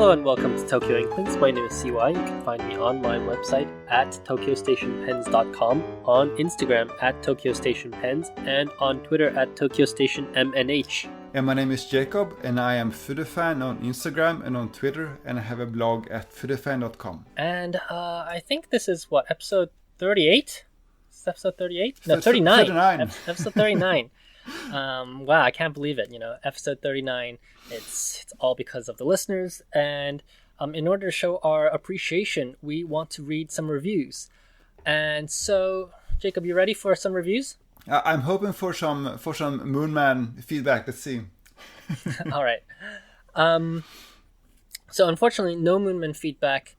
Hello and welcome to Tokyo Inklings. My name is CY. You can find me online website at tokyostationpens.com, on Instagram at tokyostationpens, and on Twitter at tokyostationmnh. And my name is Jacob, and I am Foodafan on Instagram and on Twitter, and I have a blog at foodafan.com. And I think this is episode 38? Is this episode 38? No, 39. 39. Episode 39. Wow, I can't believe it. Episode 39. It's all because of the listeners, and in order to show our appreciation, we want to read some reviews. And so, Jacob, you ready for some reviews? I'm hoping for some Moonman feedback. Let's see. All right. So unfortunately, no Moonman feedback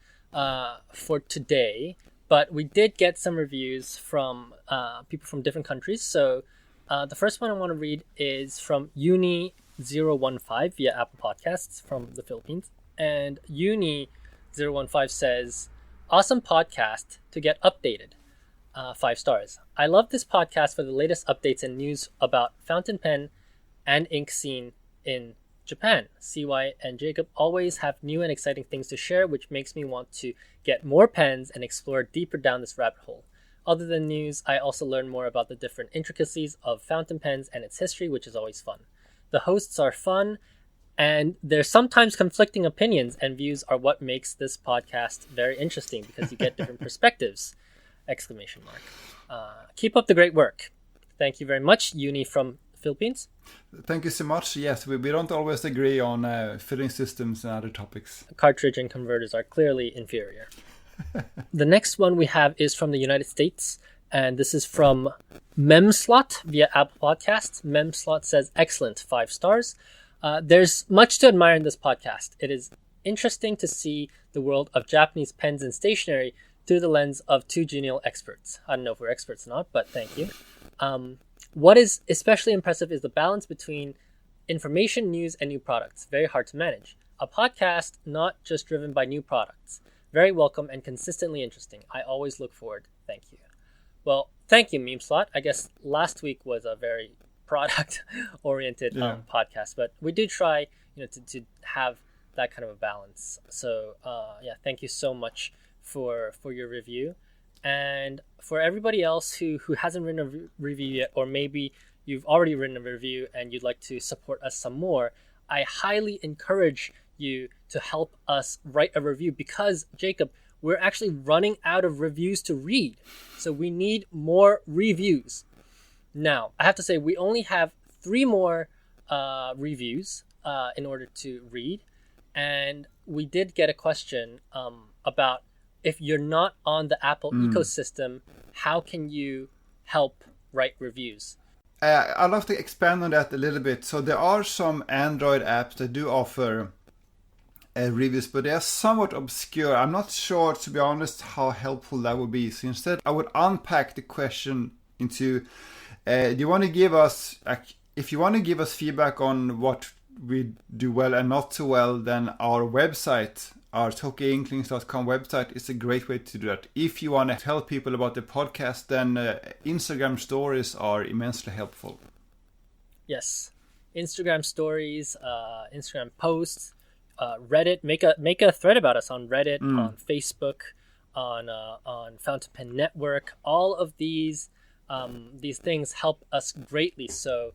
for today, but we did get some reviews from people from different countries. So the first one I want to read is from Uni015 via Apple Podcasts from the Philippines. And Uni015 says, "Awesome podcast to get updated. 5 stars. I love this podcast for the latest updates and news about fountain pen and ink scene in Japan. CY and Jacob always have new and exciting things to share, which makes me want to get more pens and explore deeper down this rabbit hole. Other than news, I also learn more about the different intricacies of fountain pens and its history, which is always fun. The hosts are fun, and their sometimes conflicting opinions and views are what makes this podcast very interesting because you get different perspectives. ! Keep up the great work. Thank you very much, Uni from the Philippines. Thank you so much. Yes, we don't always agree on filling systems and other topics. Cartridge and converters are clearly inferior. The next one we have is from the United States, and this is from Memslot via Apple Podcasts. Memslot says, excellent, 5 stars. There's much to admire in this podcast. It is interesting to see the world of Japanese pens and stationery through the lens of 2 genial experts. I don't know if we're experts or not, but thank you. What is especially impressive is the balance between information, news, and new products. Very hard to manage. A podcast not just driven by new products. Very welcome and consistently interesting. I always look forward. Thank you." Well, thank you, Meme Slot. I guess last week was a very product-oriented podcast, but we do try, to have that kind of a balance. So, thank you so much for your review. And for everybody else who hasn't written a review yet, or maybe you've already written a review and you'd like to support us some more, I highly encourage you to help us write a review because, Jacob, we're actually running out of reviews to read. So we need more reviews. Now, I have to say, we only have 3 more reviews in order to read. And we did get a question about, if you're not on the Apple ecosystem, how can you help write reviews? I'd love to expand on that a little bit. So there are some Android apps that do offer reviews, but they are somewhat obscure. I'm not sure, to be honest, how helpful that would be. So instead, I would unpack the question into, do you want to give us, if you want to give us feedback on what we do well and not so well, then our website, our tokyoinklings.com website, is a great way to do that. If you want to tell people about the podcast, then Instagram stories are immensely helpful. Yes. Instagram stories, Instagram posts, Reddit. Make a thread about us on Reddit, on Facebook, on Fountain Pen Network. All of these things help us greatly. So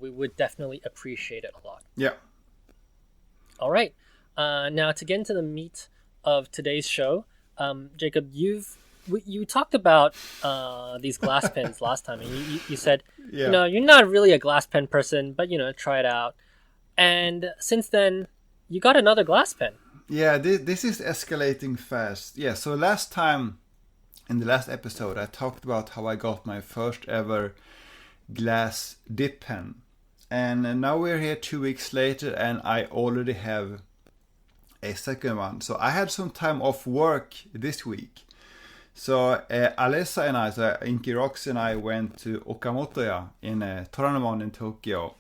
we would definitely appreciate it a lot. Yeah. All right. Now, to get into the meat of today's show, Jacob, you talked about these glass pens last time, and you said, you're not really a glass pen person, but, try it out. And since then, you got another glass pen. Yeah, this is escalating fast. Yeah, so last time, in the last episode, I talked about how I got my first ever glass dip pen. And now we're here 2 weeks later, and I already have a second one. So I had some time off work this week. So Alessa and I, so Inky Rocks and I, went to Okamotoya in Toranomon in Tokyo.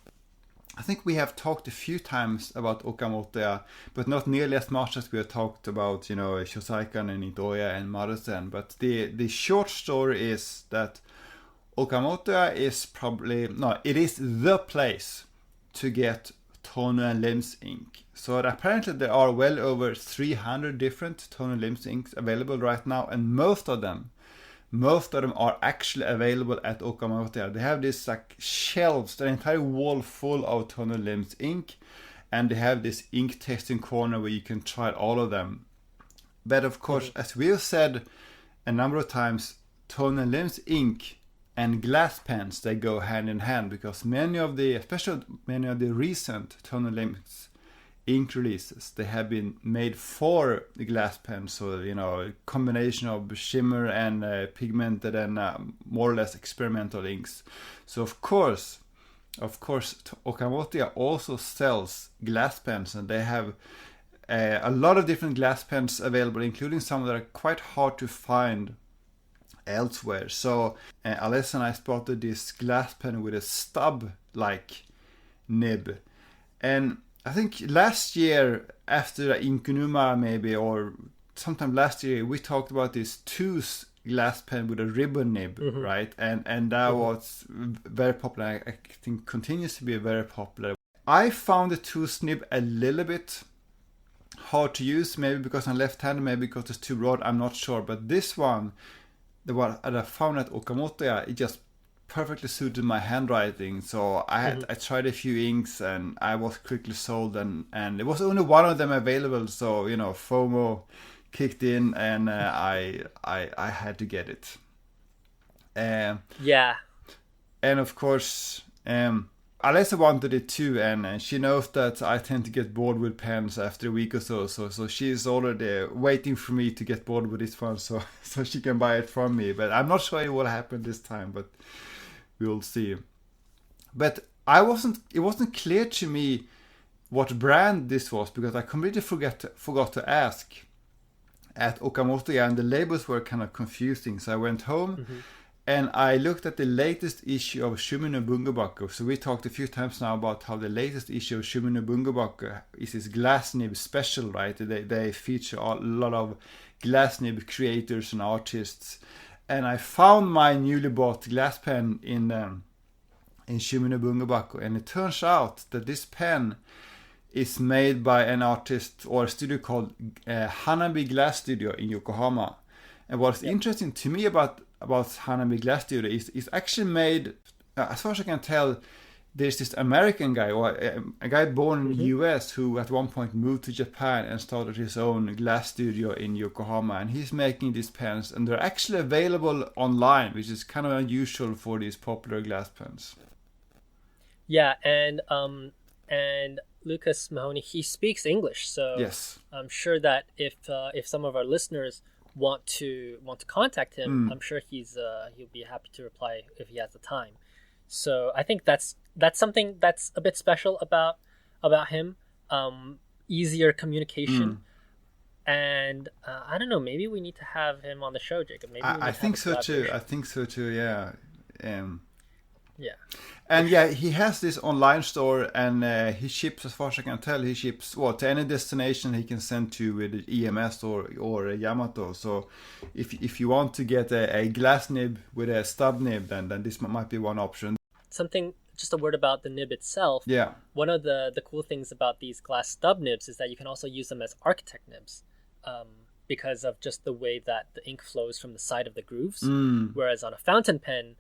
I think we have talked a few times about Okamotoya, but not nearly as much as we have talked about, Shosaikan and Itoya and Marusen. But the short story is that Okamotoya is it is the place to get tonal limbs ink. So apparently there are well over 300 different tonal limbs inks available right now, and most of them are actually available at Okamoto. They have this like shelves, an entire wall full of tonal limbs ink, and they have this ink testing corner where you can try all of them. But of course, as we've said a number of times, tonal limbs ink and glass pens, they go hand in hand, because especially many of the recent tonal limbs ink releases, they have been made for the glass pens, so a combination of shimmer and pigmented and more or less experimental inks. So of course Okamoto also sells glass pens, and they have a lot of different glass pens available, including some that are quite hard to find elsewhere. So Alessa and I spotted this glass pen with a stub-like nib, and I think last year after Inkunuma maybe, or sometime last year, we talked about this tooth glass pen with a ribbon nib, right? And that was very popular. I think continues to be very popular. I found the tooth nib a little bit hard to use, maybe because I'm left-handed, maybe because it's too broad, I'm not sure. But this one, the one that I found at Okamoto, it just perfectly suited my handwriting. So I tried a few inks and I was quickly sold, and there was only one of them available, so FOMO kicked in, and I had to get it. And of course Alessa wanted it too, and she knows that I tend to get bored with pens after a week or so she's already waiting for me to get bored with this one, so she can buy it from me. But I'm not sure it will happen this time, but we'll see. But it wasn't clear to me what brand this was, because I completely forgot to ask at Okamoto, and the labels were kind of confusing. So I went home and I looked at the latest issue of Shumi no Bungobaku. So we talked a few times now about how the latest issue of Shumi no Bungobaku is this glass nib special, right? They feature a lot of glass nib creators and artists. And I found my newly bought glass pen in Shumi no Bungobaku, and it turns out that this pen is made by an artist or a studio called Hanabi Glass Studio in Yokohama. And what's interesting to me about Hanabi Glass Studio is actually made, as far as I can tell, there's this American guy, or a guy born in the US, who at one point moved to Japan and started his own glass studio in Yokohama, and he's making these pens, and they're actually available online, which is kind of unusual for these popular glass pens. Yeah, and Lucas Mahoney, he speaks English, so yes. I'm sure that if some of our listeners want to contact him, I'm sure he'll be happy to reply if he has the time. So I think that's something that's a bit special about him. Easier communication, and I don't know. Maybe we need to have him on the show, Jacob. Maybe I think so too. Yeah. Yeah. And yeah, he has this online store, and he ships, as far as I can tell, to any destination he can send to with EMS or a Yamato. So if you want to get a glass nib with a stub nib, then this might be one option. Just a word about the nib itself. Yeah. One of the cool things about these glass stub nibs is that you can also use them as architect nibs, because of just the way that the ink flows from the side of the grooves. Whereas on a fountain pen,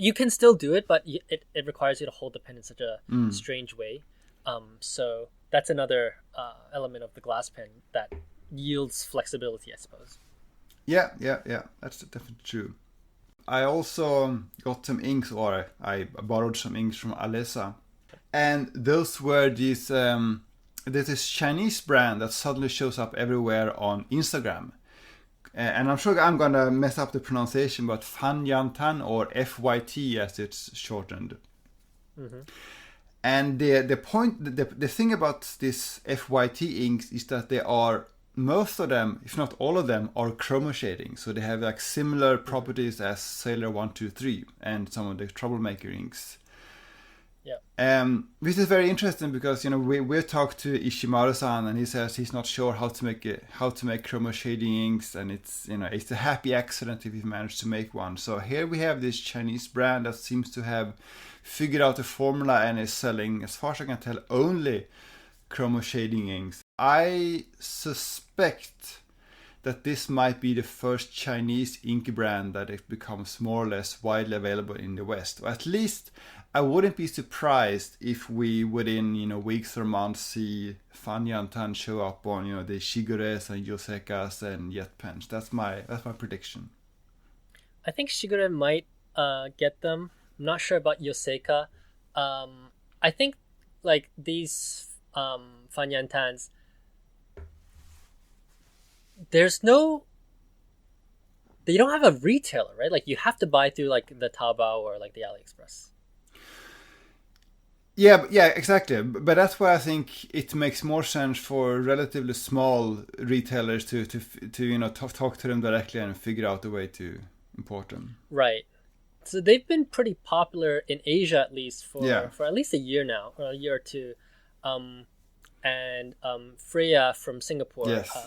you can still do it, but it requires you to hold the pen in such a strange way. So that's another element of the glass pen that yields flexibility, I suppose. Yeah. That's definitely true. I also got some inks, or I borrowed some inks from Alessa. And those were these... there's this Chinese brand that suddenly shows up everywhere on Instagram. And I'm sure I'm going to mess up the pronunciation, but Fan Yan Tan, or FYT as it's shortened. And the thing about this FYT inks is that they are, most of them, if not all of them, are chroma shading. So they have like similar properties as Sailor 123 and some of the Troublemaker inks. Which is very interesting because we talked to Ishimaru-san and he says he's not sure how to make chroma shading inks, and it's a happy accident if he managed to make one. So here we have this Chinese brand that seems to have figured out a formula and is selling, as far as I can tell, only chroma shading inks. I suspect that this might be the first Chinese ink brand that it becomes more or less widely available in the West. Or at least I wouldn't be surprised if we within weeks or months see Fanyantan show up on the Shigures and Yosekas and Jet Pens. That's my prediction. I think Shigure might get them. I'm not sure about Yoseka. I think like these Fanyantans, they don't have a retailer, right? Like you have to buy through like the Taobao or like the AliExpress. Yeah, exactly. But that's why I think it makes more sense for relatively small retailers to talk to them directly and figure out a way to import them. Right. So they've been pretty popular in Asia at least for at least a year now, or a year or two. And Freya from Singapore, yes.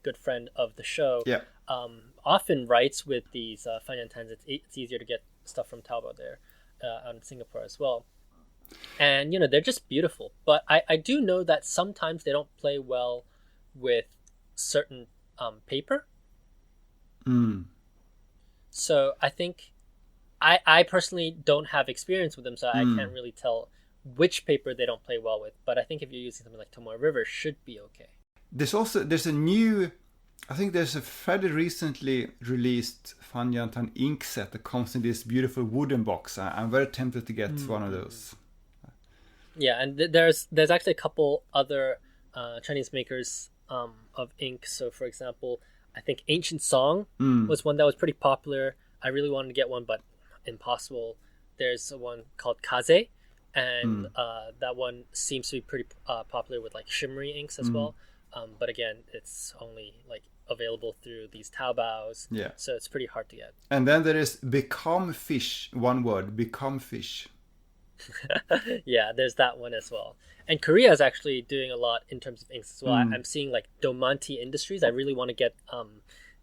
Good friend of the show, often writes with these Fanyantans. It's easier to get stuff from Taobao there out in Singapore as well. And, they're just beautiful. But I do know that sometimes they don't play well with certain paper. So I think I personally don't have experience with them, so I can't really tell which paper they don't play well with. But I think if you're using something like Tomoe River, should be okay. There's a fairly recently released Fanyantan ink set that comes in this beautiful wooden box. I'm very tempted to get one of those. Yeah, and there's actually a couple other Chinese makers of ink. So, for example, I think Ancient Song was one that was pretty popular. I really wanted to get one, but impossible. There's one called Kaze, and that one seems to be pretty popular with like shimmery inks as well. But again, it's only like available through these Taobaos. Yeah. So it's pretty hard to get. And then there is Become Fish. One word, Become Fish. Yeah, there's that one as well. And Korea is actually doing a lot in terms of inks as well. I'm seeing like Domanti Industries. I really want to get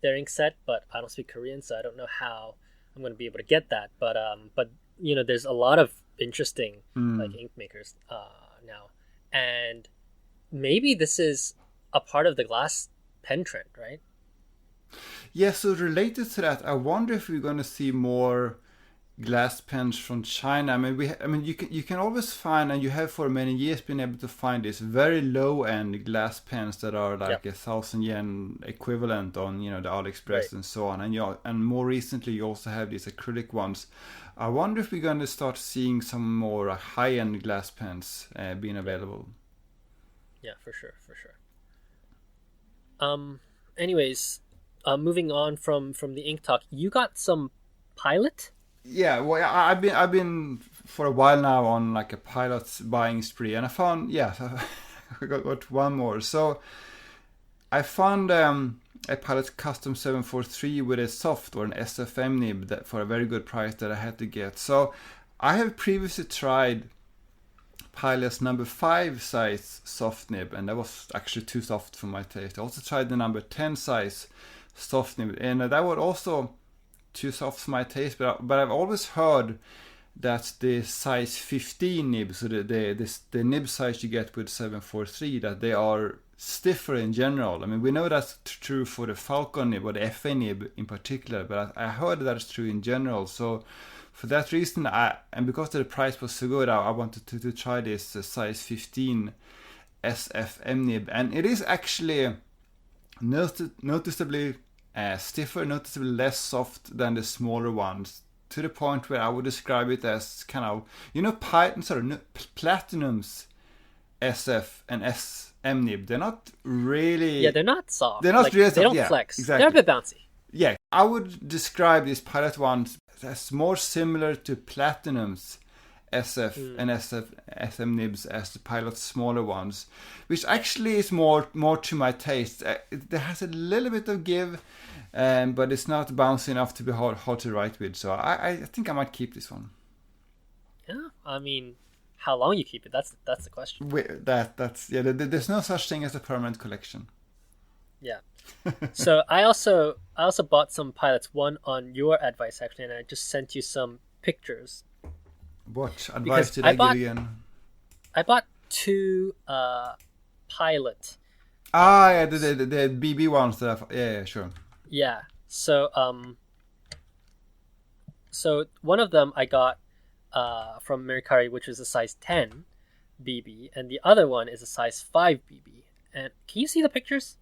their ink set, but I don't speak Korean, so I don't know how I'm going to be able to get that. But there's a lot of interesting like ink makers now, and maybe this is a part of the glass pen trend, right? Yeah. So related to that, I wonder if we're going to see more glass pens from China. You can always find, and you have for many years been able to find these very low end glass pens that are like 1,000 yen equivalent on the AliExpress and so on. And more recently you also have these acrylic ones. I wonder if we're going to start seeing some more high end glass pens being available. Yeah, for sure. Anyways, moving on from the ink talk, you got some Pilot. Yeah, well, I've been for a while now on like a Pilot buying spree, and I found I got one more. So I found a Pilot Custom 743 with a soft or an SFM nib that for a very good price that I had to get. So I have previously tried Pilot's number 5 size soft nib, and that was actually too soft for my taste. I also tried the number 10 size soft nib, and that was also too soft for my taste, but I've always heard that the size 15 nib, so the nib size you get with 743, that they are stiffer in general. I mean, we know that's true for the Falcon nib or the FA nib in particular, but I heard that is true in general. So for that reason, and because the price was so good, I wanted to try this size 15 SFM nib, and it is actually noticeably stiffer, noticeably less soft than the smaller ones, to the point where I would describe it as kind of, Platinum's SF and SM nib. They're not really... Yeah, they're not soft. They're not really soft. They don't flex. Exactly. They're a bit bouncy. Yeah, I would describe these Pilot ones as more similar to Platinum's SF and SM nibs as the Pilot's smaller ones, which actually is more to my taste. It has a little bit of give, but it's not bouncy enough to be hard to write with. So I think I might keep this one. Yeah, I mean, how long you keep it. That's the question. There's no such thing as a permanent collection. Yeah. So I also bought some pilots. One on your advice actually, and I just sent you some pictures. What advice did I give you again? I bought 2 pilot. Yeah, the BB ones. Yeah, sure. Yeah. So so one of them I got from Mercari, which is a size 10 BB, and the other one is a size 5 BB. And can you see the pictures?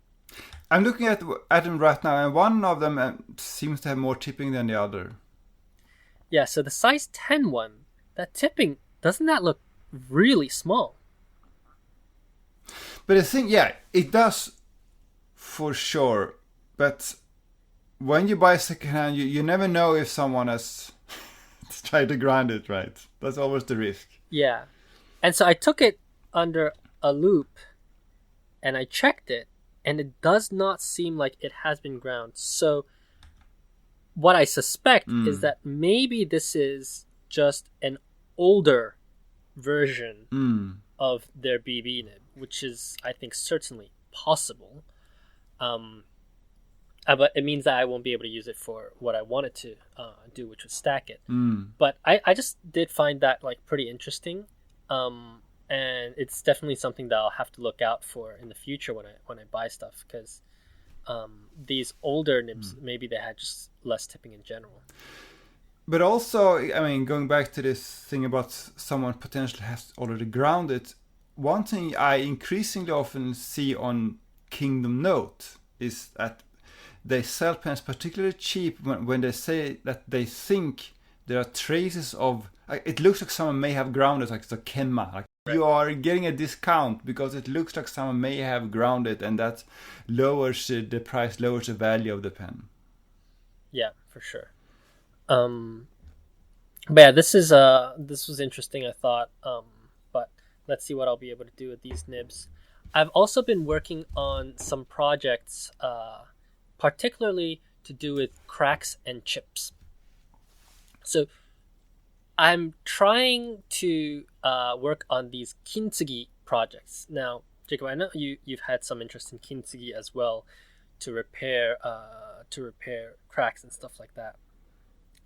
I'm looking at them right now, and one of them seems to have more tipping than the other. Yeah, so the size 10 one, that tipping, doesn't that look really small? But the thing, yeah, it does for sure. But when you buy secondhand, you never know if someone has tried to grind it right. That's always the risk. Yeah. And so I took it under a loop and I checked it, and it does not seem like it has been ground. So what I suspect is that maybe this is just an older version of their BB nib, which is, I think, certainly possible. But it means that I won't be able to use it for what I wanted to do, which was stack it. But I just did find that like pretty interesting. And it's definitely something that I'll have to look out for in the future when I buy stuff, because these older nibs, maybe they had just less tipping in general. But also, I mean, going back to this thing about someone potentially has already ground it, one thing I increasingly often see on Kingdom Note is that they sell pens particularly cheap when they say that they think there are traces of... It looks like someone may have grounded, like it's a Kenma. Like you are getting a discount because it looks like someone may have grounded, and that lowers the price, lowers the value of the pen. Yeah, for sure. But yeah, this was interesting, I thought. But let's see what I'll be able to do with these nibs. I've also been working on some projects, particularly to do with cracks and chips. So I'm trying to work on these kintsugi projects. Now, Jacob, I know you've had some interest in kintsugi as well, to repair cracks and stuff like that.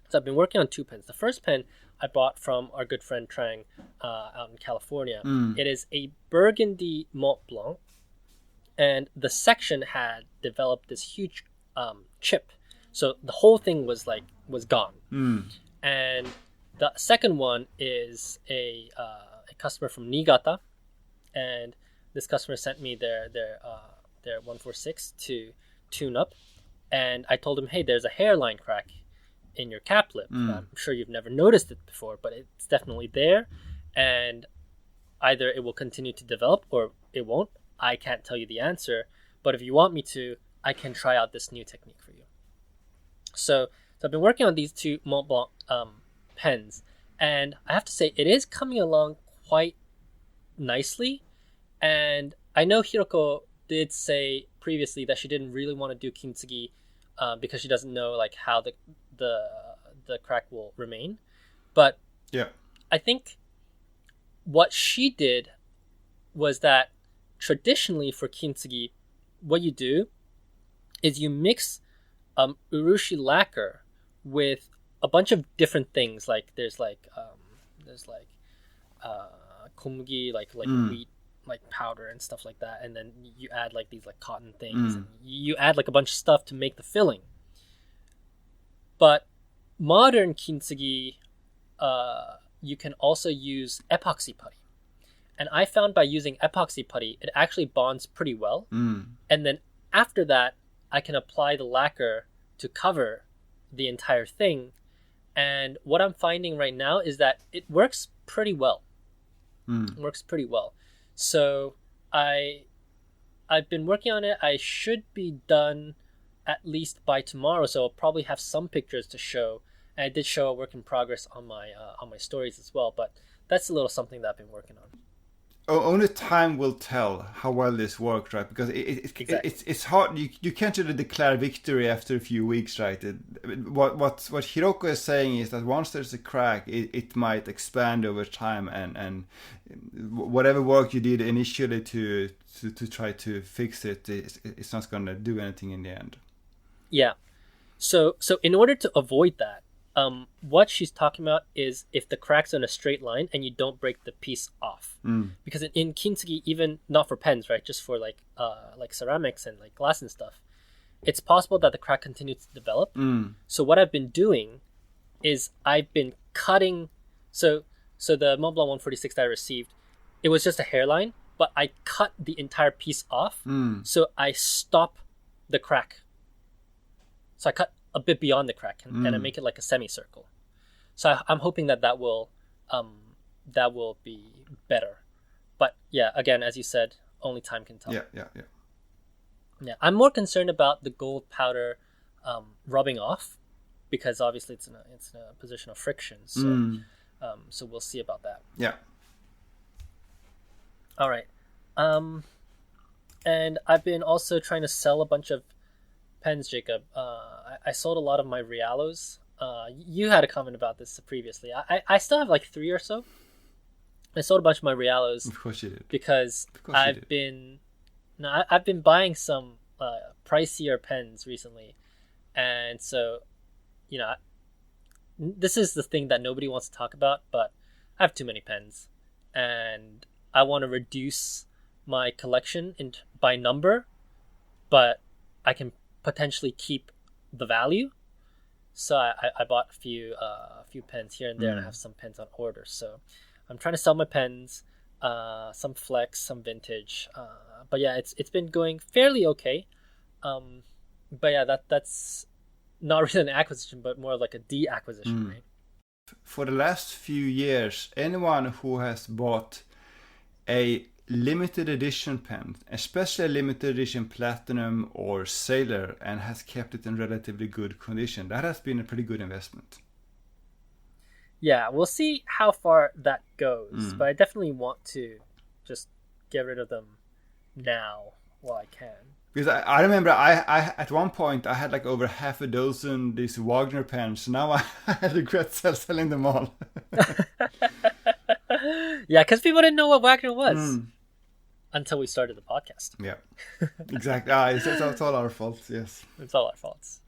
So I've been working on 2 pens. The first pen I bought from our good friend Trang out in California. It is a Burgundy Mont Blanc, and the section had developed this huge chip, so the whole thing was gone. And the second one is a customer from Niigata, and this customer sent me their 146 to tune up, and I told him, hey, there's a hairline crack in your cap lip. I'm sure you've never noticed it before, but it's definitely there, and either it will continue to develop or it won't. I can't tell you the answer, but if you want me to, I can try out this new technique for you. So I've been working on these 2 Mont Blanc pens, and I have to say it is coming along quite nicely. And I know Hiroko did say previously that she didn't really want to do kintsugi because she doesn't know like how the crack will remain. But yeah, I think what she did was that traditionally for kintsugi, what you do is you mix urushi lacquer with a bunch of different things. Like there's komugi, like wheat, like powder and stuff like that, and then you add like these like cotton things, and you add like a bunch of stuff to make the filling. But modern kintsugi, you can also use epoxy putty, and I found by using epoxy putty, it actually bonds pretty well. And then after that, I can apply the lacquer to cover the entire thing. And what I'm finding right now is that it works pretty well. It works pretty well. So I've been working on it. I should be done at least by tomorrow, so I'll probably have some pictures to show. And I did show a work in progress on my stories as well, but that's a little something that I've been working on. only time will tell how well this works, right? Because Exactly. it's hard. You can't really declare victory after a few weeks, right? What Hiroko is saying is that once there's a crack, it might expand over time, and whatever work you did initially to try to fix it, it's not going to do anything in the end. Yeah. So in order to avoid that, what she's talking about is if the crack's on a straight line and you don't break the piece off. Because in kintsugi, even not for pens, right, just for like ceramics and like glass and stuff, it's possible that the crack continues to develop. So what I've been doing is I've been cutting. So the Mont Blanc 146 that I received, it was just a hairline, but I cut the entire piece off. So I stop the crack. So I cut a bit beyond the crack and I make it like a semicircle. So I'm hoping that will be better. But yeah, again, as you said, only time can tell. Yeah. I'm more concerned about the gold powder rubbing off, because obviously it's in a position of friction. So so we'll see about that. Yeah. All right. And I've been also trying to sell a bunch of pens, Jacob. I sold a lot of my Realos. You had a comment about this previously. I still have like 3 or so. I sold a bunch of my Realos. Of course you did. Because I've been buying some pricier pens recently, and so this is the thing that nobody wants to talk about. But I have too many pens, and I want to reduce my collection by number, but I can potentially keep the value. So I bought a few pens here and there, and I have some pens on order. So I'm trying to sell my pens, some flex, some vintage. But yeah, it's been going fairly okay. But yeah, that's not really an acquisition, but more like a de-acquisition, right? For the last few years, anyone who has bought a limited edition pen, especially a limited edition platinum or sailor, and has kept it in relatively good condition, that has been a pretty good investment. Yeah, we'll see how far that goes, but I definitely want to just get rid of them now while I can. Because I remember I at one point I had like over half a dozen these Wagner pens. Now I regret selling them all. Yeah, because people didn't know what Wagner was until we started the podcast. Yeah, exactly. It's all our fault. Yes, it's all our faults.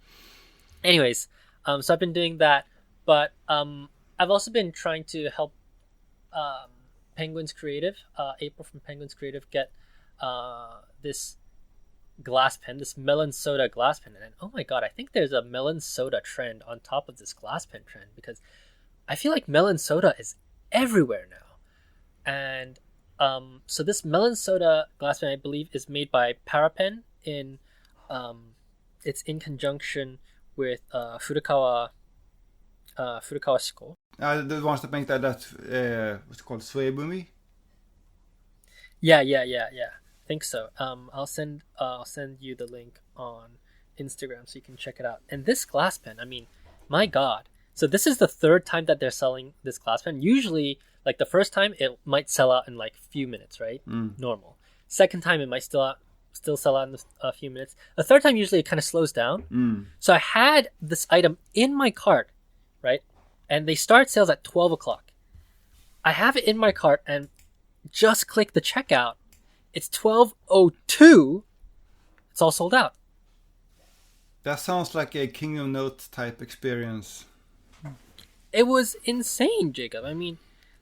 Anyways, so I've been doing that, but I've also been trying to help Penguins Creative, April from Penguins Creative, get this glass pen, this melon soda glass pen. And oh my god, I think there's a melon soda trend on top of this glass pen trend, because I feel like melon soda is everywhere now. And so this melon soda glass pen, I believe, is made by Parapen in it's in conjunction with Furukawa Shiko. The ones that make that what's it called, Suebumi? Yeah. I think so. I'll send you the link on Instagram so you can check it out. And this glass pen, I mean, my god. So this is the 3rd time that they're selling this glass pen. Usually, like the first time, it might sell out in like a few minutes, right? Normal. Second time, it might still sell out in a few minutes. The 3rd time, usually it kind of slows down. So I had this item in my cart, right? And they start sales at 12 o'clock. I have it in my cart and just click the checkout. It's 12:02. It's all sold out. That sounds like a Kingdom Note type experience. It was insane, Jacob. I mean,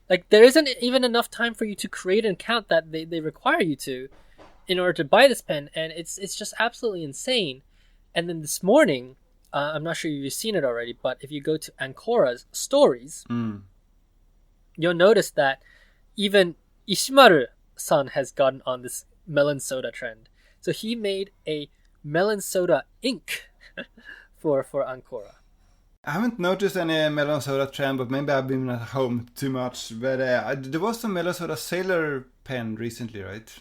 like, there isn't even enough time for you to create an account that they require you to in order to buy this pen, and it's just absolutely insane. And then this morning, I'm not sure you've seen it already, but if you go to Ancora's stories, you'll notice that even Ishimaru-san has gotten on this melon soda trend. So he made a melon soda ink for Ancora. I haven't noticed any melon soda trend, but maybe I've been at home too much. But there was some melon soda sailor pen recently, right?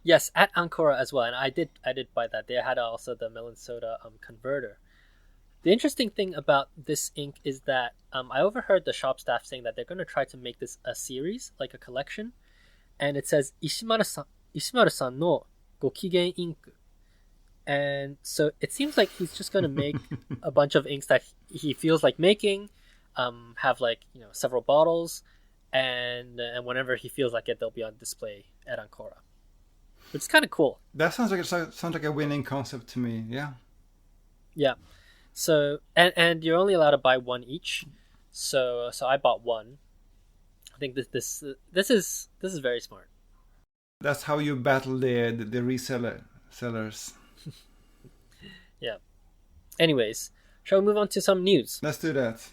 Yes, at Ancora as well, and I did buy that. They had also the melon soda converter. The interesting thing about this ink is that I overheard the shop staff saying that they're going to try to make this a series, like a collection, and it says Ishimaru-san no Gokigen ink. And so it seems like he's just going to make a bunch of inks that he feels like making, have like, several bottles, and whenever he feels like it, they'll be on display at Ancora. Which is kind of cool. That sounds like a winning concept to me. Yeah. Yeah. So and you're only allowed to buy one each. So I bought one. I think this is very smart. That's how you battle the sellers. Yeah. Anyways, shall we move on to some news? Let's do that.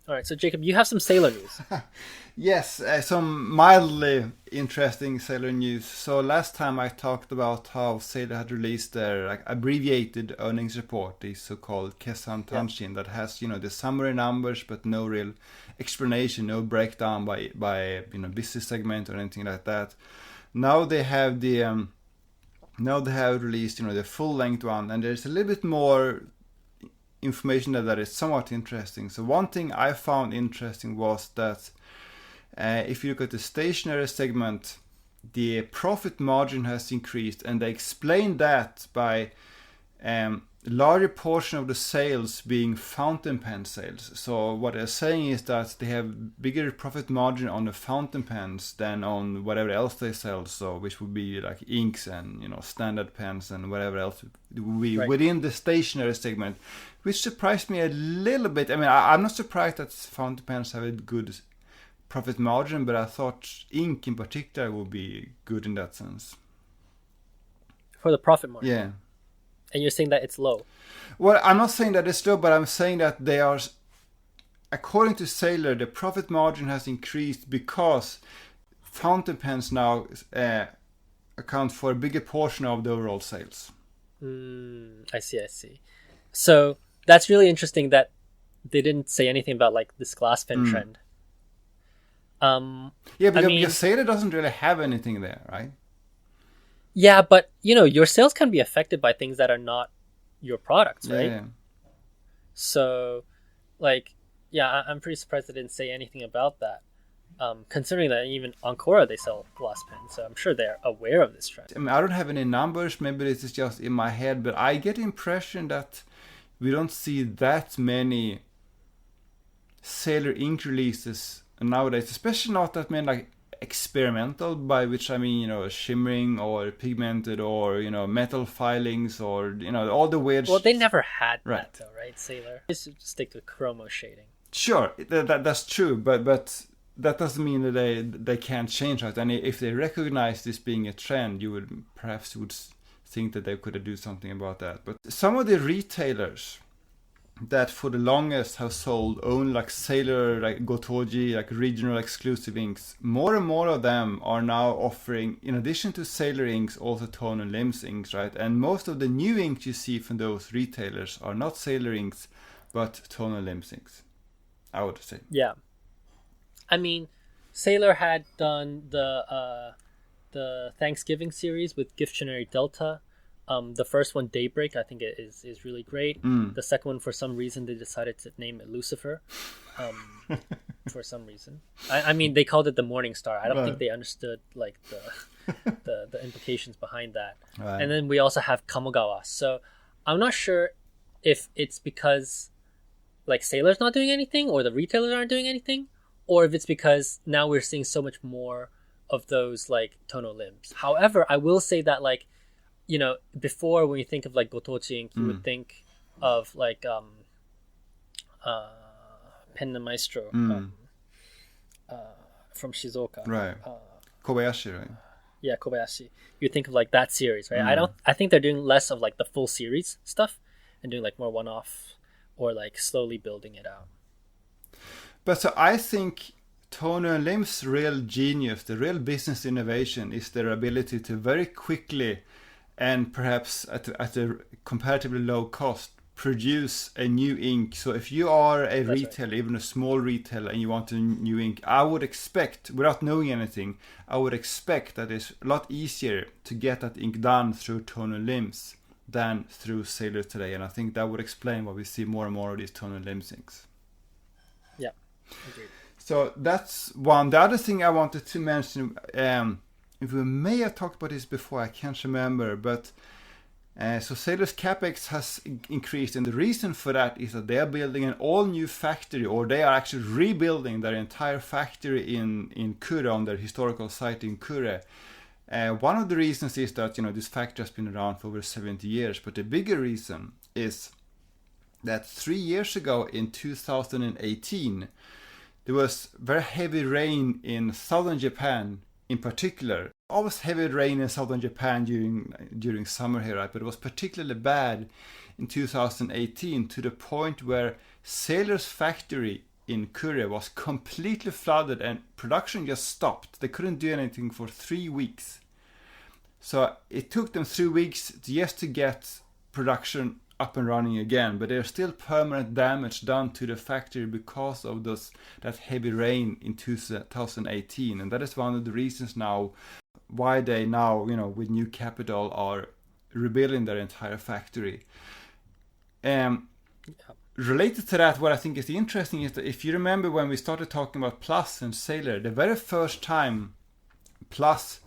All right. So Jacob, you have some Sailor news. Yes, some mildly interesting Sailor news. So last time I talked about how Sailor had released their abbreviated earnings report, the so-called Kessan Tanshin, that has the summary numbers but no real explanation, no breakdown by business segment or anything like that. Now they have released the full length one, and there's a little bit more information that is somewhat interesting. So one thing I found interesting was that if you look at the stationery segment, the profit margin has increased, and they explain that by larger portion of the sales being fountain pen sales. So what they're saying is that they have bigger profit margin on the fountain pens than on whatever else they sell. So which would be like inks and standard pens and whatever else would be within the stationery segment, which surprised me a little bit. I mean, I'm not surprised that fountain pens have a good profit margin, but I thought ink in particular would be good in that sense. For the profit margin? Yeah. And you're saying that it's low? Well, I'm not saying that it's low, but I'm saying that they are, according to Sailor, the profit margin has increased because fountain pens now account for a bigger portion of the overall sales. I see. So that's really interesting that they didn't say anything about like this glass pen trend. Because Sailor doesn't really have anything there, right? Yeah, but your sales can be affected by things that are not your products, right? Yeah. So, I'm pretty surprised they didn't say anything about that. Considering that even Ancora they sell glass pens, so I'm sure they're aware of this trend. I mean, I don't have any numbers. Maybe this is just in my head, but I get the impression that we don't see that many Sailor ink releases nowadays, especially not that many experimental, by which I mean shimmering or pigmented or metal filings or all the weird. Well, they never had that though, right? Sailor just stick to chromo shading. Sure, that's true, but that doesn't mean that they can't change it. And if they recognize this being a trend, you would think that they could do something about that. But some of the retailers that for the longest have sold only Sailor, Gotoji, regional exclusive inks, more and more of them are now offering, in addition to Sailor inks, also tone and limbs inks, right? And most of the new inks you see from those retailers are not Sailor inks, but tone and limbs inks, I would say. Yeah. I mean, Sailor had done the Thanksgiving series with Gift Generic Delta. The first one, Daybreak, I think it is really great. The second one, for some reason, they decided to name it Lucifer. For some reason, I mean, they called it the Morning Star. I don't think they understood the implications behind that. Right. And then we also have Kamogawa. So I'm not sure if it's because Sailor's not doing anything, or the retailers aren't doing anything, or if it's because now we're seeing so much more of those tono limbs. However, I will say that before, when you think of Gotochi ink, you would think of Penna Maestro from Shizuoka. Right. Kobayashi, right? Yeah, Kobayashi. You think of that series, right? I think they're doing less of the full series stuff and doing more one-off or slowly building it out. But so I think Toner and Lim's real genius, the real business innovation, is their ability to very quickly and perhaps at a comparatively low cost produce a new ink. So if you are a retailer, even a small retailer, and you want a new ink, I would expect, without knowing anything, I would expect that it's a lot easier to get that ink done through Toner Limbs than through Sailor today. And I think that would explain why we see more and more of these Toner Limbs inks. Yeah, agreed. So that's one. The other thing I wanted to mention, if we may have talked about this before, I can't remember, but so Sailor's capex has increased, and the reason for that is that they are building an all-new factory, or they are actually rebuilding their entire factory in Kure, on their historical site in Kure. One of the reasons is that this factory has been around for over 70 years, but the bigger reason is that 3 years ago in 2018, there was very heavy rain in southern Japan in particular. Always heavy rain in southern Japan during summer here, right? But it was particularly bad in 2018, to the point where Sailor's factory in Kure was completely flooded and production just stopped. They couldn't do anything for 3 weeks. So it took them 3 weeks just to get production up and running again, but there's still permanent damage done to the factory because of that heavy rain in 2018, and that is one of the reasons now why they now, with new capital, are rebuilding their entire factory. Related to that, what I think is interesting is that if you remember when we started talking about Plus and Sailor, the very first time Plus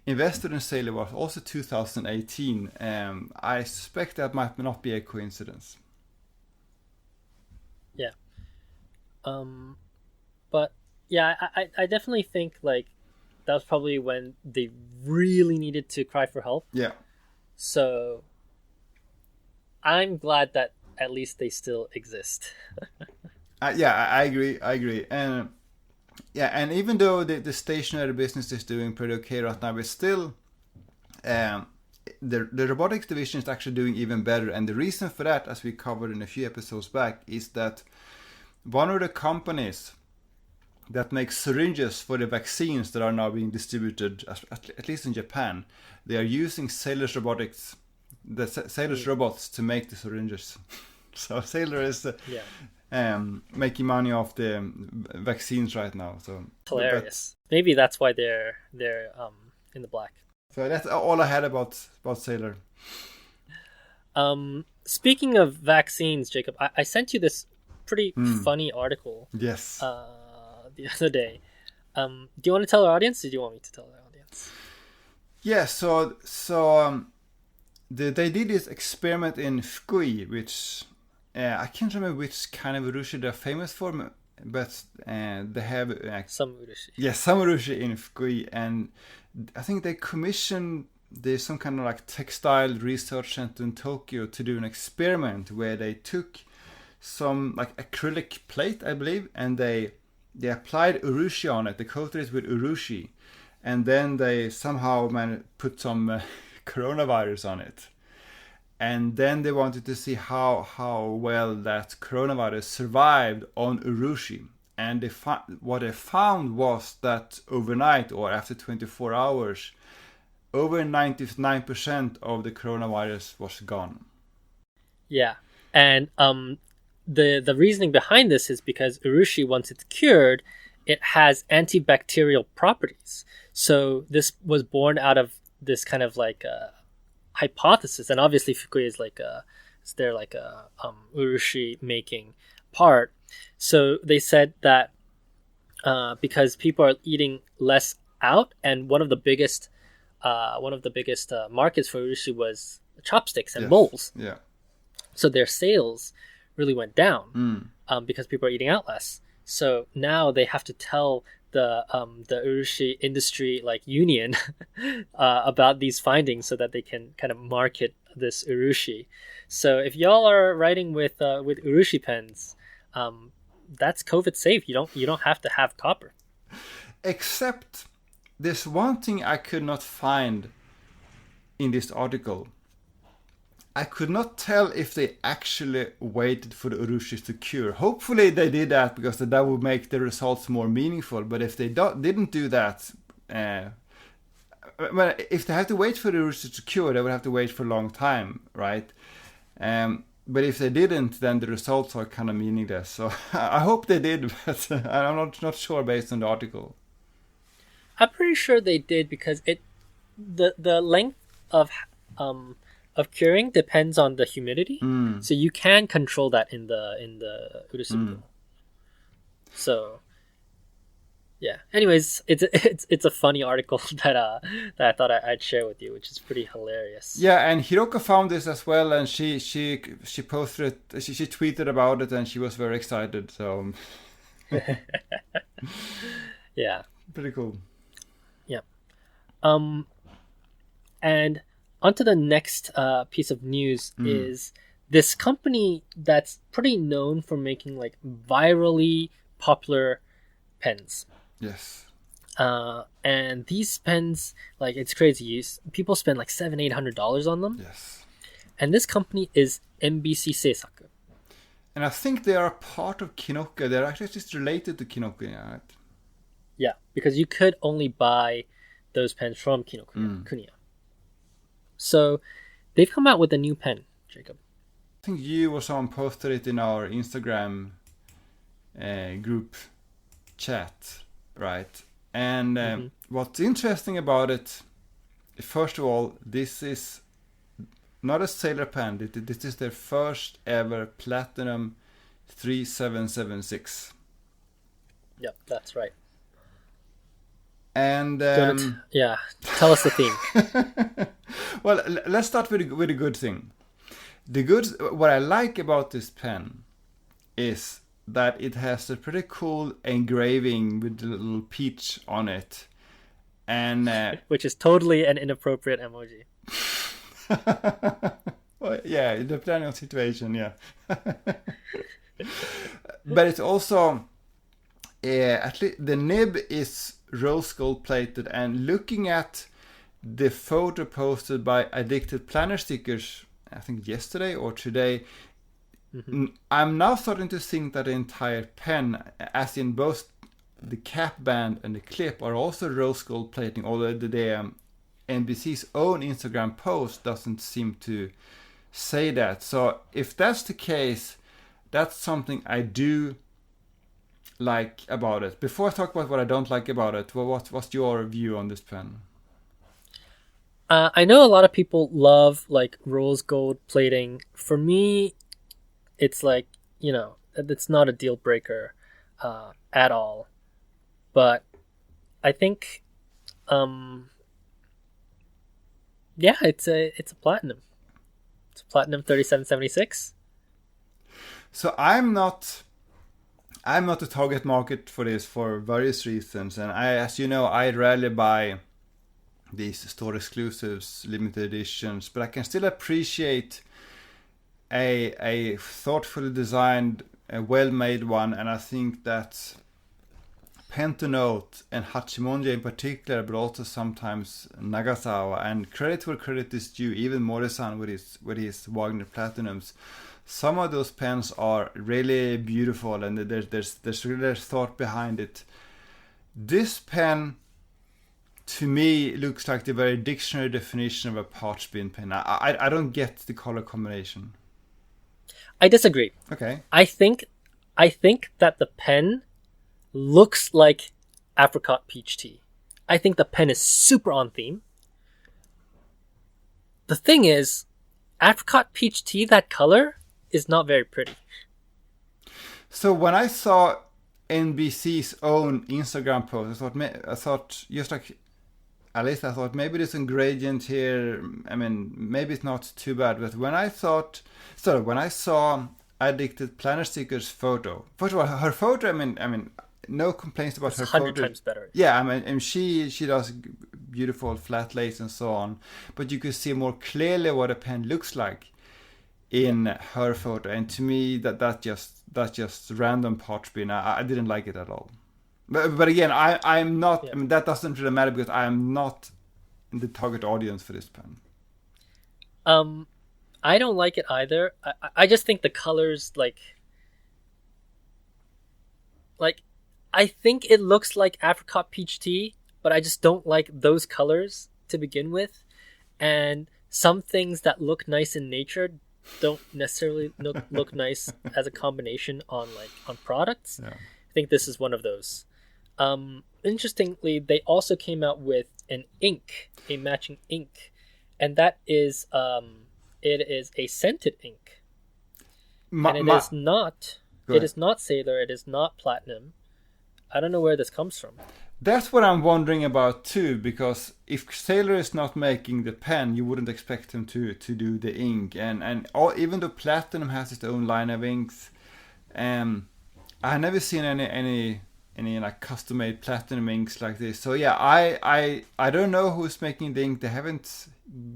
invested in Sailor was also 2018. I suspect that might not be a coincidence. Yeah. But yeah, I definitely think like that was probably when they really needed to cry for help. Yeah. So I'm glad that at least they still exist. Yeah, I agree. And yeah, and even though the stationary business is doing pretty okay right now, it's still the robotics division is actually doing even better. And the reason for that, as we covered in a few episodes back, is that one of the companies that makes syringes for the vaccines that are now being distributed, at least in Japan, they are using Sailor's robotics, the Sailor's robots, to make the syringes. So Sailor is making money off the vaccines right now. So hilarious. Maybe that's why they're in the black. So that's all I had about Sailor. Speaking of vaccines, Jacob, I sent you this pretty funny article. Yes. The other day. Do you want to tell our audience? Or do you want me to tell our audience? Yeah. So they did this experiment in Fukui, which I can't remember which kind of urushi they're famous for, but they have some urushi. Yeah, some urushi in Fukui, and I think they commissioned some kind of like textile research center in Tokyo to do an experiment where they took some like acrylic plate, I believe, and they applied urushi on it. They coated it with urushi, and then they somehow put some coronavirus on it. And then they wanted to see how well that coronavirus survived on urushi. And what they found was that overnight, or after 24 hours, over 99% of the coronavirus was gone. Yeah, and the reasoning behind this is because urushi, once it's cured, it has antibacterial properties. So this was born out of this kind of like hypothesis, and obviously Fukui is like it's their like a urushi making part. So they said that because people are eating less out, and one of the biggest markets for urushi was chopsticks and bowls. Yeah. So their sales really went down because people are eating out less. So now they have to tell the urushi industry like union about these findings so that they can kind of market this urushi. So if y'all are writing with urushi pens, that's COVID safe. You don't have to have copper. Except there's one thing I could not find in this article. I could not tell if they actually waited for the urushis to cure. Hopefully they did that, because that would make the results more meaningful. But if they didn't do that, if they have to wait for the urushis to cure, they would have to wait for a long time, right? But if they didn't, then the results are kind of meaningless. So I hope they did, but I'm not sure based on the article. I'm pretty sure they did, because the length of curing depends on the humidity, so you can control that in the urushi. So Yeah. Anyways, it's a funny article that I thought I'd share with you, which is pretty hilarious. Yeah, and Hiroko found this as well, and she posted it. She tweeted about it, and she was very excited. So Yeah. pretty cool. Yeah. And onto the next piece of news is this company that's pretty known for making like virally popular pens. Yes. And these pens, like, it's crazy. People spend like $700-800 on them. Yes. And this company is MBC Seisaku. And I think they are part of Kinokuniya. They're actually just related to Kinokuniya, right? Yeah, because you could only buy those pens from Kinokuniya. So they've come out with a new pen, Jacob. I think you or someone posted it in our Instagram group chat, right? And what's interesting about it, first of all, this is not a Sailor pen. This is their first ever Platinum 3776. Yep, that's right. And tell us the theme. well, let's start with a good thing. What I like about this pen is that it has a pretty cool engraving with a little peach on it, and which is totally an inappropriate emoji. Well, yeah, depending on situation, yeah. But it's also at least the nib is rose gold plated, and looking at the photo posted by Addicted Planner Stickers, I think yesterday or today, I'm now starting to think that the entire pen, as in both the cap band and the clip, are also rose gold plating, although the NBC's own Instagram post doesn't seem to say that. So if that's the case, that's something I do like about it. Before I talk about what I don't like about it, what's your view on this pen? I know a lot of people love like rose gold plating. For me, it's like, it's not a deal breaker at all. But I think, it's a platinum. It's a platinum 3776. So I'm not the target market for this for various reasons, and as you know, I rarely buy these store exclusives, limited editions, but I can still appreciate a thoughtfully designed, a well-made one, and I think that Pentanote and Hachimonja in particular, but also sometimes Nagasawa, and credit where credit is due, even Mori-san with his Wagner Platinums. Some of those pens are really beautiful, and there's really thought behind it. This pen, to me, looks like the very dictionary definition of a parch bin pen. I don't get the color combination. I disagree. Okay. I think that the pen looks like apricot peach tea. I think the pen is super on theme. The thing is, apricot peach tea, that color, is not very pretty. So when I saw NBC's own Instagram post, I thought just like Alice, I thought maybe there's some gradient here. I mean, maybe it's not too bad. But when I saw Addicted Planner Stickers photo, first of all, her photo, I mean, no complaints about her photo. 100 times better. Yeah, I mean, and she does beautiful flat lace and so on. But you could see more clearly what a pen looks like in her photo, and to me that's just random parch bin. I didn't like it at all. But again, I'm not. I mean, that doesn't really matter because I am not the target audience for this pen. I don't like it either. I just think the colors like I think it looks like apricot peach tea, but I just don't like those colors to begin with. And some things that look nice in nature don't necessarily look nice as a combination on products. Yeah. I think this is one of those. Interestingly, they also came out with an ink, a matching ink, and that is it is a scented ink. It is not Sailor, it is not platinum. I don't know where this comes from. That's what I'm wondering about too, because if Sailor is not making the pen, you wouldn't expect him to do the ink, and even though Platinum has its own line of inks, I've never seen any like custom made Platinum inks like this. So yeah, I don't know who's making the ink. They haven't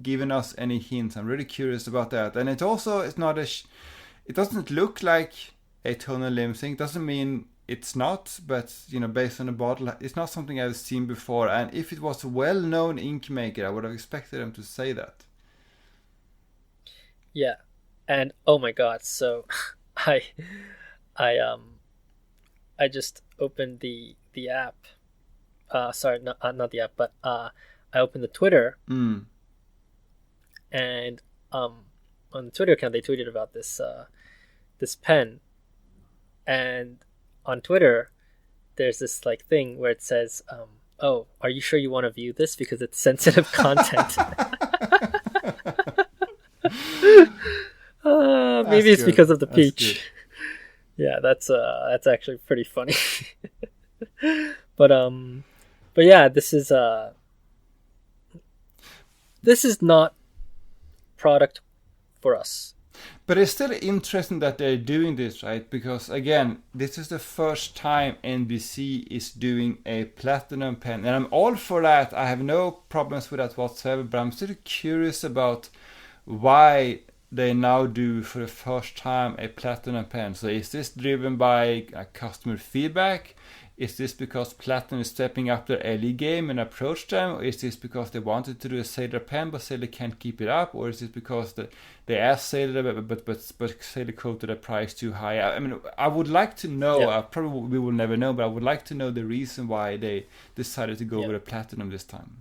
given us any hints. I'm really curious about that. And it's not it doesn't look like a tonal limb ink. Doesn't mean it's not, but based on the bottle, it's not something I've seen before. And if it was a well-known ink maker, I would have expected them to say that. Yeah, and oh my god, so I just opened the app. Sorry, not the app, but I opened the Twitter, and on the Twitter account they tweeted about this pen, and on Twitter there's this like thing where it says, "Oh, are you sure you want to view this because it's sensitive content?" Maybe it's because of the peach. Yeah, that's actually pretty funny. but yeah, this is not product for us. But it's still interesting that they're doing this, right? Because again, this is the first time NBC is doing a platinum pen, and I'm all for that. I have no problems with that whatsoever. But I'm still curious about why they now do for the first time a platinum pen. So is this driven by customer feedback? Is this because Platinum is stepping up their LE game and approach them? Or is this because they wanted to do a Sailor pen but Sailor can't keep it up? Or is it because they asked Sailor but Sailor quoted a price too high? I mean, I would like to know. Yeah. Probably we will never know, but I would like to know the reason why they decided to go with a Platinum this time.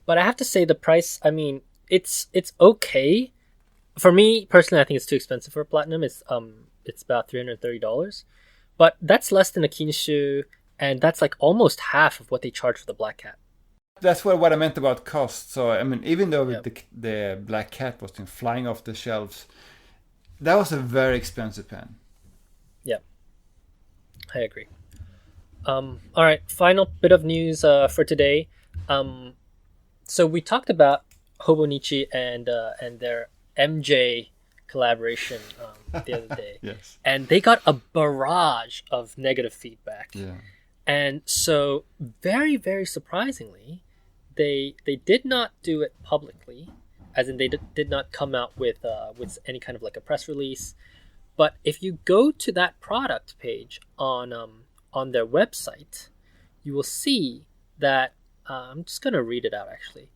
But I have to say the price, I mean, it's okay. For me personally, I think it's too expensive for a Platinum. It's about $330. But that's less than a Kinshu, and that's like almost half of what they charge for the Black Cat. That's what I meant about cost. So I mean, even though the Black Cat was flying off the shelves, that was a very expensive pen. Yeah, I agree. All right, final bit of news for today. So we talked about Hobonichi and their MJ collaboration the other day. Yes. And they got a barrage of negative feedback. Yeah. And so very, very surprisingly, they did not do it publicly, as in they did not come out with any kind of like a press release. But if you go to that product page on their website, you will see that I'm just going to read it out actually.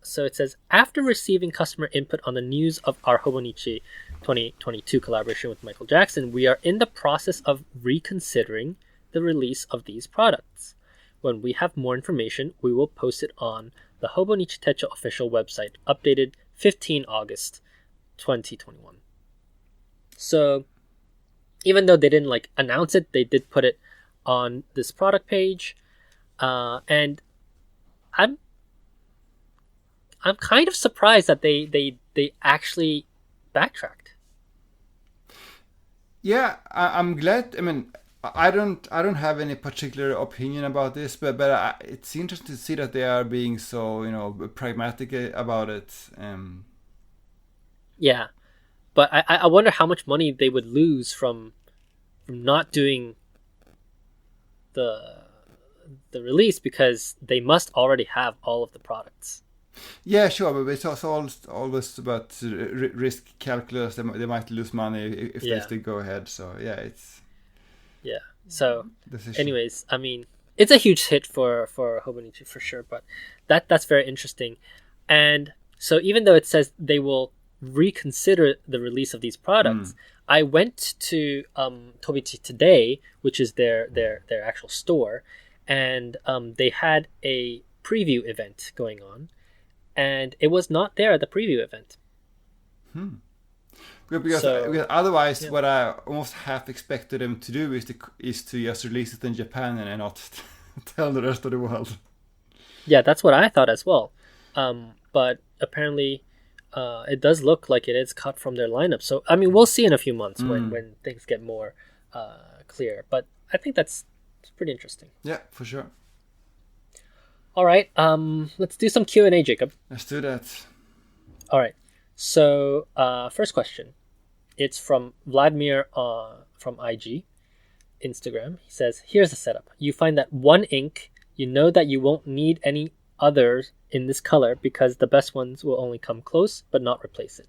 So it says, after receiving customer input on the news of our Hobonichi 2022 collaboration with Michael Jackson, we are in the process of reconsidering the release of these products. When we have more information, we will post it on the Hobonichi Techo official website, updated 15 August 2021. So even though they didn't like announce it, they did put it on this product page. And I'm kind of surprised that they actually backtracked. Yeah, I'm glad. I mean, I don't have any particular opinion about this, but it's interesting to see that they are being so pragmatic about it. Yeah, but I wonder how much money they would lose from not doing the release, because they must already have all of the products. Yeah, sure, but it's also always about risk calculus. They might lose money if they go ahead. So yeah, it's So, anyways, I mean, it's a huge hit for Hobonichi for sure. But that's very interesting. And so, even though it says they will reconsider the release of these products, I went to Tobichi today, which is their actual store, and they had a preview event going on. And it was not there at the preview event. Because otherwise, what I almost half expected them to do is to just release it in Japan and not tell the rest of the world. Yeah, that's what I thought as well. But apparently, it does look like it is cut from their lineup. So I mean, we'll see in a few months when things get more clear. But I think that's It's pretty interesting. Yeah, for sure. All right, let's do some Q&A, Jacob. Let's do that. All right. So, first question. It's from Vladimir from IG, Instagram. He says, here's the setup. You find that one ink, you know that you won't need any others in this color because the best ones will only come close but not replace it.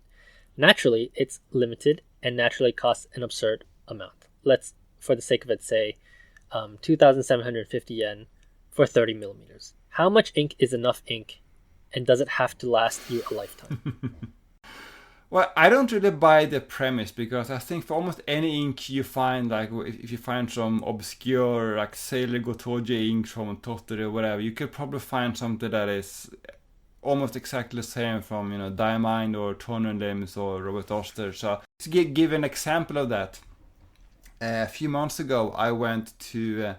Naturally, it's limited and naturally costs an absurd amount. Let's, for the sake of it, say 2,750 yen for 30 millimeters. How much ink is enough ink, and does it have to last you a lifetime? Well, I don't really buy the premise, because I think for almost any ink you find, like if you find some obscure like Sailor Gotoji ink from Tottori or whatever, you could probably find something that is almost exactly the same from, you know, Diamond or Tonen Limbs or Robert Oster. So to give an example of that, a few months ago I went to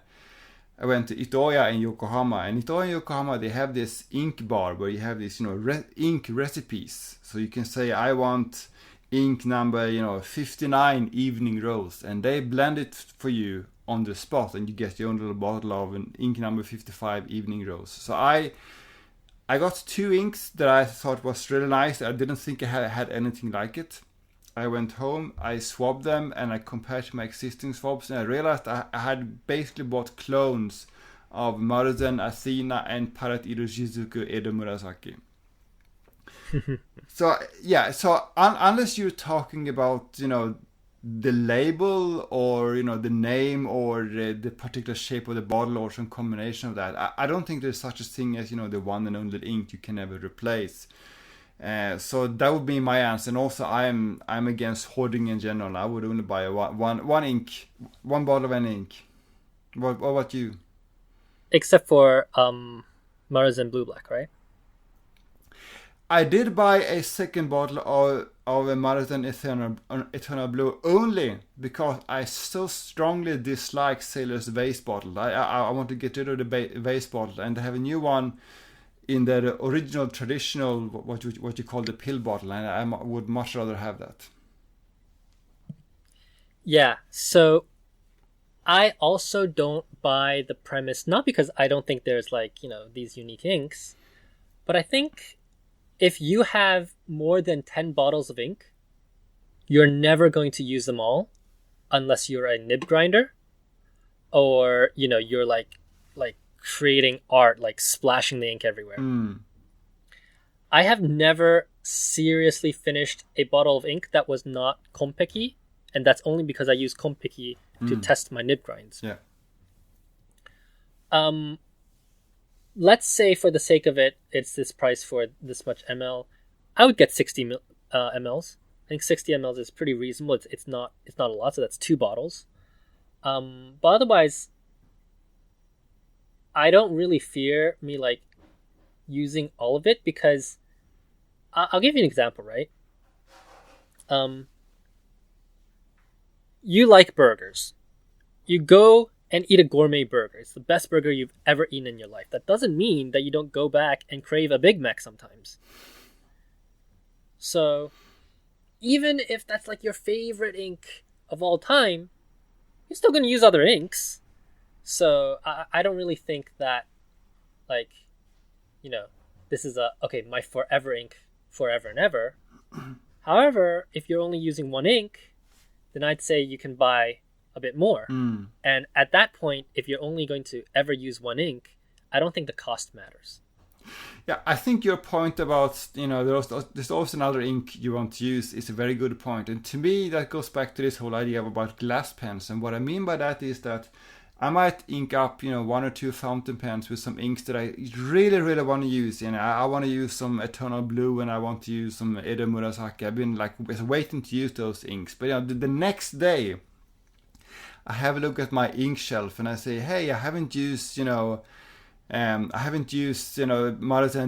Itoya in Yokohama, and Itoya in Yokohama, they have this ink bar where you have these, you know, ink recipes. So you can say, I want ink number, 59 Evening Rose, and they blend it for you on the spot, and you get your own little bottle of an ink number 55 Evening Rose. So I got 2 inks that I thought was really nice. I didn't think I had anything like it. I went home, I swabbed them, and I compared to my existing swabs, and I realized I had basically bought clones of Maruzen, Athena, and Parat Iro Shizuku Edo Murasaki. So, yeah, unless you're talking about, the label or, the name or the particular shape of the bottle or some combination of that, I don't think there's such a thing as, the one and only ink you can never replace. So that would be my answer. And also I'm against hoarding in general. I would only buy one ink, one bottle of an ink. What about you? Except for Maruzen Blue Black, right? I did buy a second bottle of a Maruzen Eternal Blue only because I so strongly dislike Sailor's vase bottle. I want to get rid of the vase bottle, and they have a new one in the original traditional, what you call the pill bottle, and I would much rather have that. Yeah, so I also don't buy the premise, not because I don't think there's these unique inks, but I think if you have more than 10 bottles of ink, you're never going to use them all unless you're a nib grinder or, you're like creating art, like splashing the ink everywhere. I have never seriously finished a bottle of ink that was not Konpeki, and that's only because I use Konpeki to test my nib grinds. Yeah. Let's say for the sake of it, it's this price for this much ml. I would get 60 mLs. I think 60 mLs is pretty reasonable. It's not a lot, so that's 2 bottles. But otherwise, I don't really fear me using all of it, because I'll give you an example, right? You like burgers. You go and eat a gourmet burger. It's the best burger you've ever eaten in your life. That doesn't mean that you don't go back and crave a Big Mac sometimes. So even if that's your favorite ink of all time, you're still going to use other inks. So I don't really think that, this is my forever ink, forever and ever. However, if you're only using one ink, then I'd say you can buy a bit more. And at that point, if you're only going to ever use one ink, I don't think the cost matters. Yeah, I think your point about, there's also another ink you want to use is a very good point. And to me, that goes back to this whole idea about glass pens. And what I mean by that is that I might ink up, 1 or 2 fountain pens with some inks that I really, really want to use. I want to use some Eternal Blue, and I want to use some Edo Murasaki. I've been waiting to use those inks. But the next day, I have a look at my ink shelf and I say, hey, I haven't used, Maruzen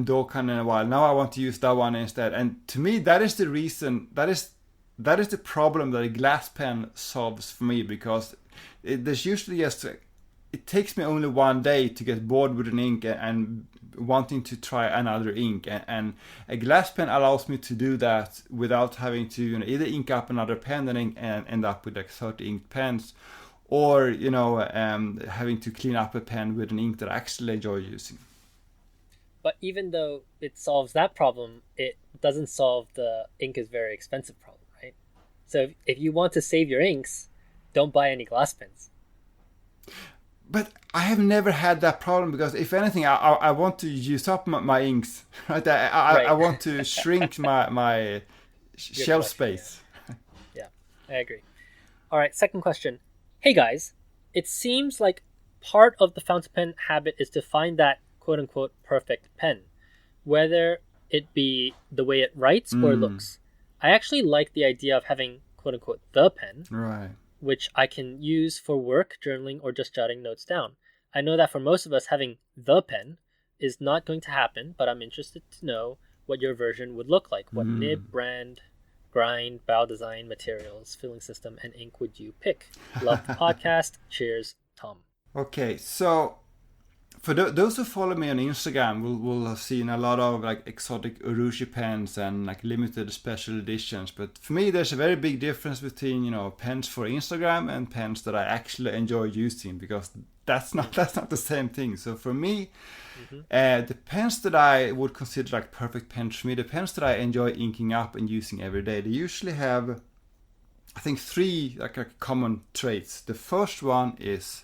Dokkan in a while. Now I want to use that one instead. And to me, that is the reason, that is the problem that a glass pen solves for me, because there's usually it takes me only one day to get bored with an ink and wanting to try another ink, and a glass pen allows me to do that without having to either ink up another pen and end up with 30 ink pens, or having to clean up a pen with an ink that I actually enjoy using. But even though it solves that problem, it doesn't solve the ink is very expensive problem, right? So if you want to save your inks, don't buy any glass pens. But I have never had that problem, because if anything, I want to use up my inks, right? I want to shrink my shelf space. Yeah, I agree. All right, second question. Hey guys, it seems like part of the fountain pen habit is to find that quote-unquote perfect pen, whether it be the way it writes or looks. I actually like the idea of having quote-unquote the pen, right, which I can use for work, journaling, or just jotting notes down. I know that for most of us, having the pen is not going to happen, but I'm interested to know what your version would look like. What nib, brand, grind, bow design, materials, filling system, and ink would you pick? Love the podcast. Cheers, Tom. Okay, so for those who follow me on Instagram will have seen a lot of like exotic urushi pens and like limited special editions. But for me, there's a very big difference between pens for Instagram and pens that I actually enjoy using, because that's not the same thing. So for me, the pens that I would consider like perfect pens for me, the pens that I enjoy inking up and using every day, they usually have, I think, three like common traits. The first one is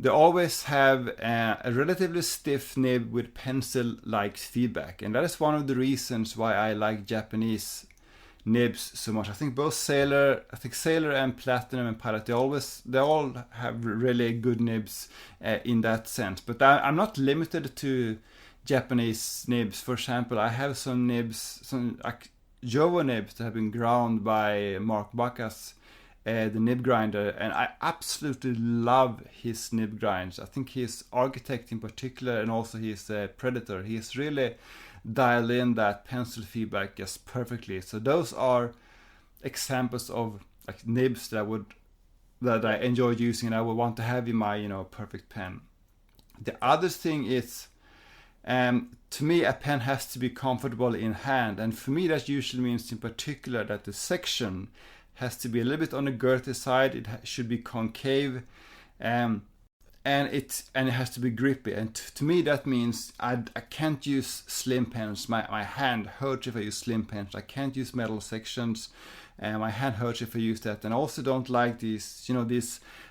they always have a relatively stiff nib with pencil-like feedback, and that is one of the reasons why I like Japanese nibs so much. I think both Sailor and Platinum and Pilot, they all have really good nibs in that sense. But I'm not limited to Japanese nibs. For example, I have some nibs, some like Jowo nibs that have been ground by Mark Bacchus, the nib grinder, and I absolutely love his nib grinds. I think his Architect in particular, and also his Predator, he's really dialed in that pencil feedback just perfectly. So those are examples of like nibs that I enjoy using and I would want to have in my perfect pen. The other thing is, to me, a pen has to be comfortable in hand, and for me that usually means in particular that the section has to be a little bit on the girthy side. It should be concave, and it has to be grippy. And to me, that means I can't use slim pens. My hand hurts if I use slim pens. I can't use metal sections. My hand hurts if I use that. And I also don't like these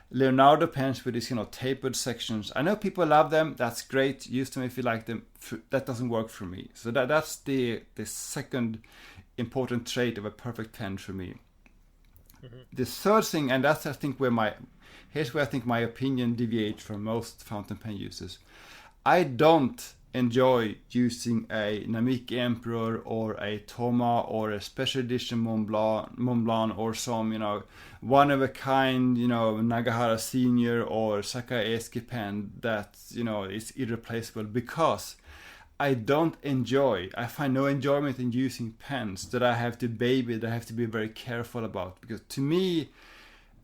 Leonardo pens with these tapered sections. I know people love them. That's great. Use them if you like them. That doesn't work for me. So that's the second important trait of a perfect pen for me. The third thing, and that's here's where I think my opinion deviates from most fountain pen users. I don't enjoy using a Namiki Emperor or a Toma or a special edition Mont Blanc or some one of a kind Nagahara Senior or Sakai Eski pen that is irreplaceable, because I find no enjoyment in using pens that I have to baby, that I have to be very careful about. Because to me,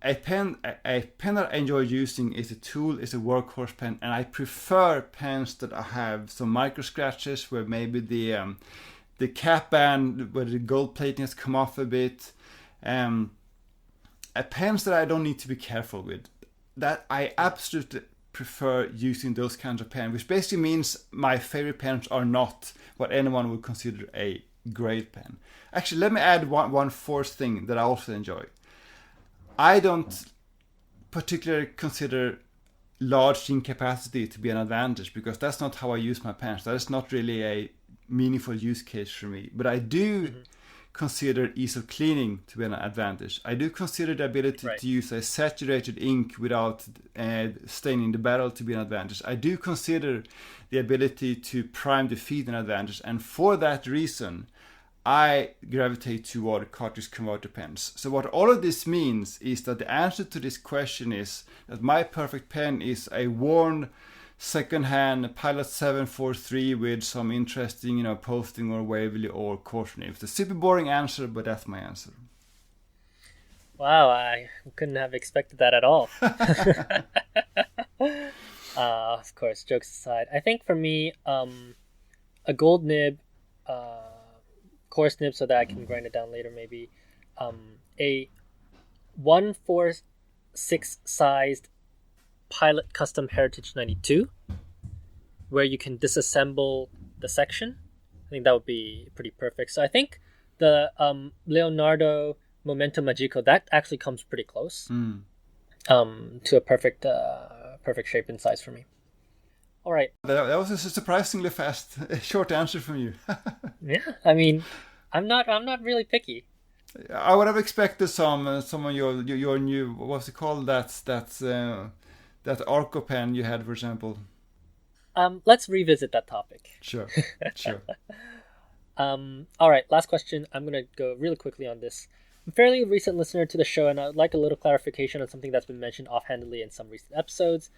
a pen that I enjoy using is a tool, is a workhorse pen, and I prefer pens that have some micro scratches where maybe the cap band, where the gold plating has come off a bit. Pens that I don't need to be careful with. That I absolutely prefer using those kinds of pens, which basically means my favorite pens are not what anyone would consider a great pen. Actually, let me add one fourth thing that I also enjoy. I don't particularly consider large ink capacity to be an advantage, because that's not how I use my pens. That is not really a meaningful use case for me. But I do consider ease of cleaning to be an advantage. I do consider the ability to use a saturated ink without staining the barrel to be an advantage. I do consider the ability to prime the feed an advantage, and for that reason I gravitate toward cartridge converter pens. So what all of this means is that the answer to this question is that my perfect pen is a worn second-hand Pilot 743 with some interesting, posting or Waverly or caution. It's a super boring answer, but that's my answer. Wow, I couldn't have expected that at all. Of course, jokes aside, I think for me, a gold nib, coarse nib so that I can grind it down later maybe, a 1/4 6-sized Pilot Custom Heritage 92, where you can disassemble the section. I think that would be pretty perfect. So I think the Leonardo Momento Magico, that actually comes pretty close to a perfect shape and size for me. All right. That was a surprisingly fast, short answer from you. Yeah, I mean, I'm not really picky. I would have expected some of your new, what's it called? That Arco pen you had, for example. Let's revisit that topic. Sure. All right, last question. I'm going to go really quickly on this. I'm a fairly recent listener to the show, and I would like a little clarification on something that's been mentioned offhandedly in some recent episodes.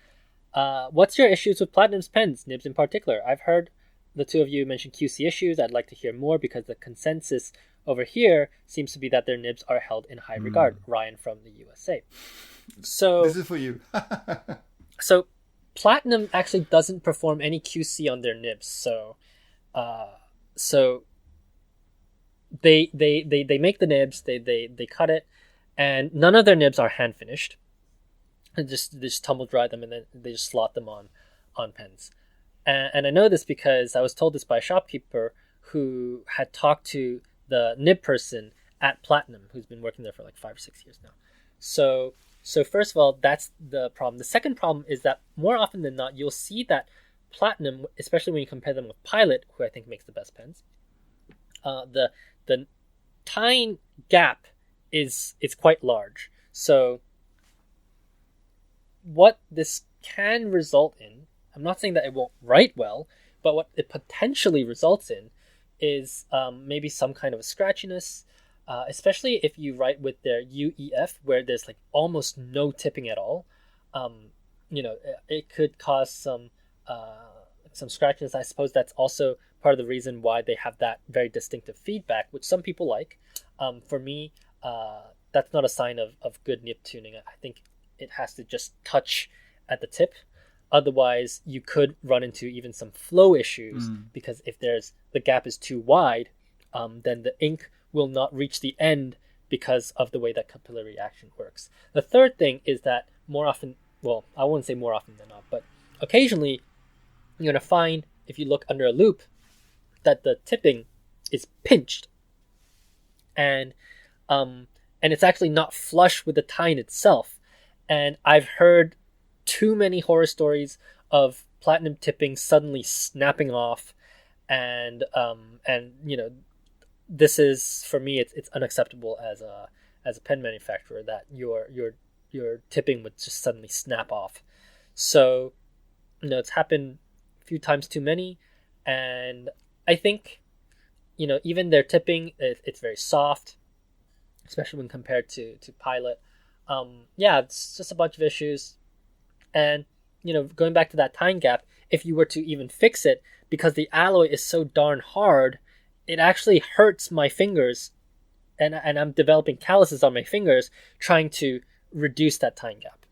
What's your issues with Platinum's pens, nibs in particular? I've heard the two of you mention QC issues. I'd like to hear more because the consensus over here seems to be that their nibs are held in high regard. Ryan from the USA. So this is for you. So Platinum actually doesn't perform any QC on their nibs. So they make the nibs, they cut it, and none of their nibs are hand finished. They just tumble dry them and then they just slot them on pens. And I know this because I was told this by a shopkeeper who had talked to the nib person at Platinum, who's been working there for like 5 or 6 years now. So first of all, that's the problem. The second problem is that more often than not, you'll see that Platinum, especially when you compare them with Pilot, who I think makes the best pens, the tine gap is quite large. So what this can result in, I'm not saying that it won't write well, but what it potentially results in is maybe some kind of a scratchiness, especially if you write with their UEF, where there's like almost no tipping at all. It could cause some scratchiness. I suppose that's also part of the reason why they have that very distinctive feedback, which some people like. For me, that's not a sign of good nib tuning. I think it has to just touch at the tip. Otherwise, you could run into even some flow issues because if the gap is too wide, then the ink will not reach the end because of the way that capillary action works. The third thing is that more often, well, I wouldn't say more often than not, but occasionally you're going to find, if you look under a loop, that the tipping is pinched. And it's actually not flush with the tine itself. And I've heard too many horror stories of Platinum tipping suddenly snapping off, and this is, for me, it's unacceptable as a pen manufacturer that your tipping would just suddenly snap off. So it's happened a few times too many, and I think even their tipping, it's very soft, especially when compared to Pilot. It's just a bunch of issues. And, going back to that tine gap, if you were to even fix it, because the alloy is so darn hard, it actually hurts my fingers, and I'm developing calluses on my fingers trying to reduce that tine gap.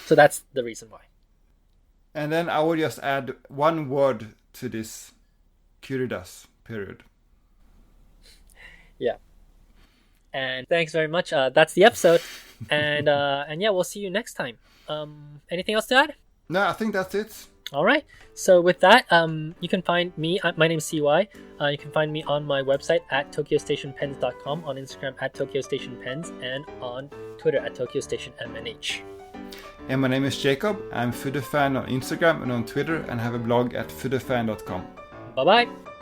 So that's the reason why. And then I would just add one word to this Curidas period. Yeah. And thanks very much. That's the episode. And we'll see you next time. Anything else to add? No, I think that's it. All right. So with that, you can find me. My name's CY. You can find me on my website at tokyostationpens.com, on Instagram at tokyostationpens, and on Twitter at tokyostationmnh. And my name is Jacob. I'm Foodafan on Instagram and on Twitter, and have a blog at foodafan.com. Bye-bye.